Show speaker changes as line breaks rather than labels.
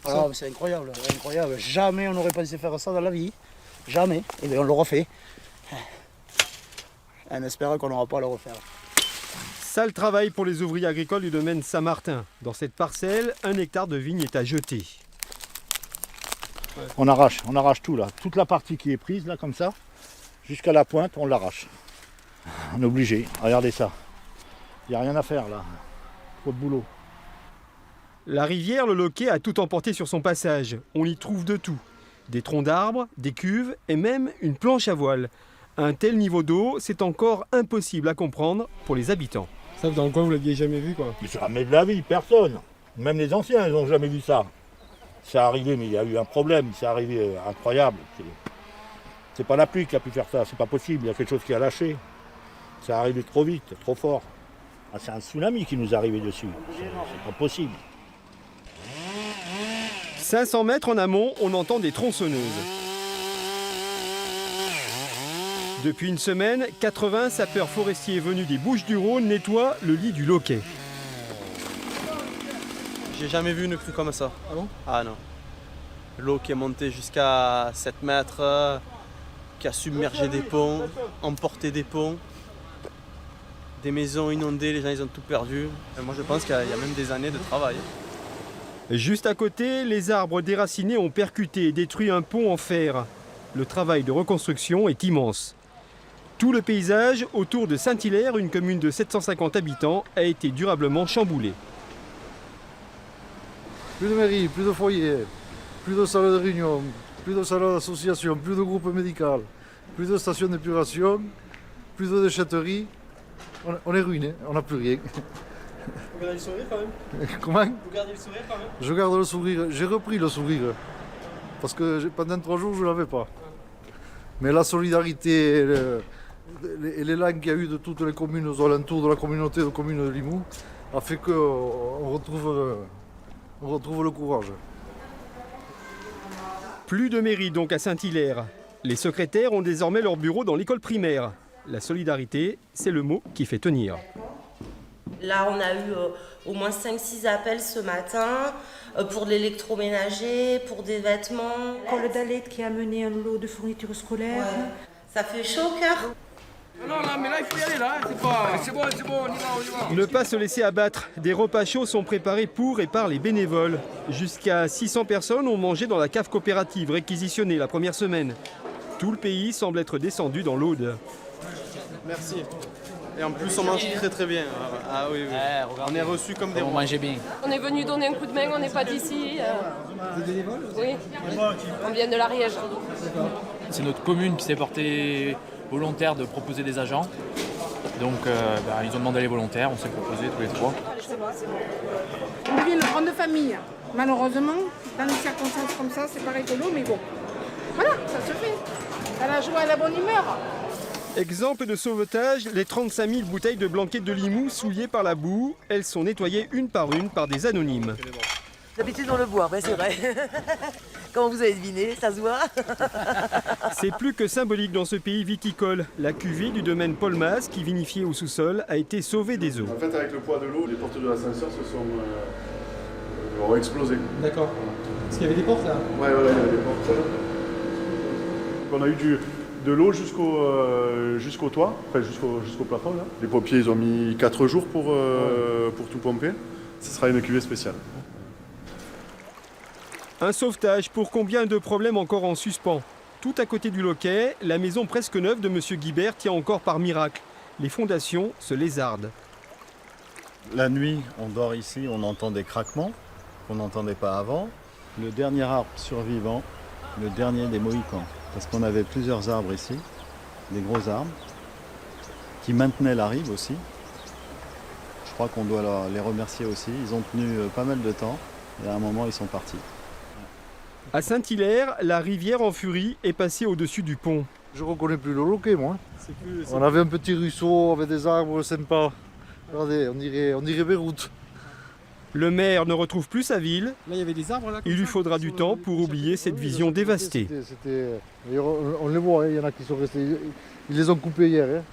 Ah, c'est incroyable, incroyable. Jamais on n'aurait pensé faire ça dans la vie. Jamais. Et bien on le refait. En espérant qu'on n'aura pas à le refaire.
Sale travail pour les ouvriers agricoles du domaine Saint-Martin. Dans cette parcelle, 1 hectare de vigne est à jeter.
On arrache tout là. Toute la partie qui est prise là comme ça, jusqu'à la pointe, on l'arrache. On est obligé. Regardez ça. Il n'y a rien à faire là. Trop de boulot.
La rivière, le Loquet, a tout emporté sur son passage. On y trouve de tout. Des troncs d'arbres, des cuves et même une planche à voile. Un tel niveau d'eau, c'est encore impossible à comprendre pour les habitants.
Ça, dans le coin, vous l'aviez jamais vu, quoi?
Mais jamais de la vie, personne. Même les anciens, ils n'ont jamais vu ça. C'est arrivé, mais il y a eu un problème. C'est arrivé incroyable. C'est pas la pluie qui a pu faire ça. C'est pas possible. Il y a quelque chose qui a lâché. C'est arrivé trop vite, trop fort. Ah, c'est un tsunami qui nous est arrivé dessus. C'est pas possible.
500 mètres en amont, on entend des tronçonneuses. Depuis une semaine, 80 sapeurs forestiers venus des Bouches-du-Rhône nettoient le lit du Loquet.
J'ai jamais vu une crue comme ça.
Ah bon?
Ah non. L'eau qui est montée jusqu'à 7 mètres, qui a submergé des ponts, emporté des ponts, des maisons inondées, les gens ils ont tout perdu. Et moi je pense qu'il y a même des années de travail.
Juste à côté, les arbres déracinés ont percuté et détruit un pont en fer. Le travail de reconstruction est immense. Tout le paysage autour de Saint-Hilaire, une commune de 750 habitants, a été durablement chamboulé.
Plus de mairie, plus de foyers, plus de salles de réunion, plus de salles d'association, plus de groupes médicaux, plus de stations d'épuration, plus de déchetteries. On est ruiné, on n'a plus rien.
Vous gardez le sourire quand même?
Comment?
Vous gardez le sourire quand même?
Je garde le sourire. J'ai repris le sourire. Parce que pendant 3 jours, je ne l'avais pas. Mais la solidarité et l'élan qu'il y a eu de toutes les communes aux alentours de la communauté de communes de Limoux a fait qu'on retrouve le courage.
Plus de mairie donc à Saint-Hilaire. Les secrétaires ont désormais leur bureau dans l'école primaire. La solidarité, c'est le mot qui fait tenir.
Là, on a eu au moins 5-6 appels ce matin pour de l'électroménager, pour des vêtements.
L'école d'Alette qui a amené un lot de fournitures scolaires.
Ouais. Ça fait chaud au cœur.
Non, mais là, il faut y aller, là. C'est bon, on y va.
Ne pas se laisser abattre. Des repas chauds sont préparés pour et par les bénévoles. Jusqu'à 600 personnes ont mangé dans la cave coopérative réquisitionnée la première semaine. Tout le pays semble être descendu dans l'Aude.
Merci. Et en plus on mange très très bien. Ah oui, oui. On est reçus comme des rois.
On mangeait bien.
On est venu donner un coup de main, on n'est pas d'ici.
Vous êtes bénévole?
Oui, on vient de l'Ariège.
C'est notre commune qui s'est portée volontaire de proposer des agents. Donc ils ont demandé les volontaires, on s'est proposé tous les 3.
On vit une grande famille. Malheureusement, dans des circonstances comme ça, c'est pas rigolo, mais bon. Voilà, ça se fait. À la joie, à la bonne humeur.
Exemple de sauvetage, les 35 000 bouteilles de blanquette de Limoux souillées par la boue. Elles sont nettoyées une par des anonymes.
D'habitude on le boit, ouais, c'est vrai. Comment vous avez deviné, ça se voit.
C'est plus que symbolique dans ce pays viticole. La cuvée du domaine Paul Mas, qui vinifiait au sous-sol, a été sauvée des eaux.
En fait, avec le poids de l'eau, les portes de l'ascenseur ont explosé.
D'accord. Parce qu'il y avait des portes là?
Ouais, voilà, il y avait des portes. On a eu de l'eau jusqu'au toit, enfin jusqu'au plafond. Là. Les pompiers, ils ont mis 4 jours pour tout pomper. Ce sera une cuvée spéciale.
Un sauvetage pour combien de problèmes encore en suspens? Tout à côté du Loquet, la maison presque neuve de M. Guibert tient encore par miracle. Les fondations se lézardent.
La nuit, on dort ici, on entend des craquements qu'on n'entendait pas avant. Le dernier arbre survivant, le dernier des Mohicans. Parce qu'on avait plusieurs arbres ici, des gros arbres, qui maintenaient la rive aussi. Je crois qu'on doit les remercier aussi. Ils ont tenu pas mal de temps et à un moment, ils sont partis.
À Saint-Hilaire, la rivière en furie est passée au-dessus du pont.
Je ne reconnais plus le Loquet, moi. On avait un petit ruisseau avec des arbres sympas. Regardez, on dirait Beyrouth.
Le maire ne retrouve plus sa ville.
Là, il y avait des arbres là.
Il lui faudra du temps pour oublier cette vision dévastée.
On les voit, il y en a qui sont restés. Ils les ont coupés hier.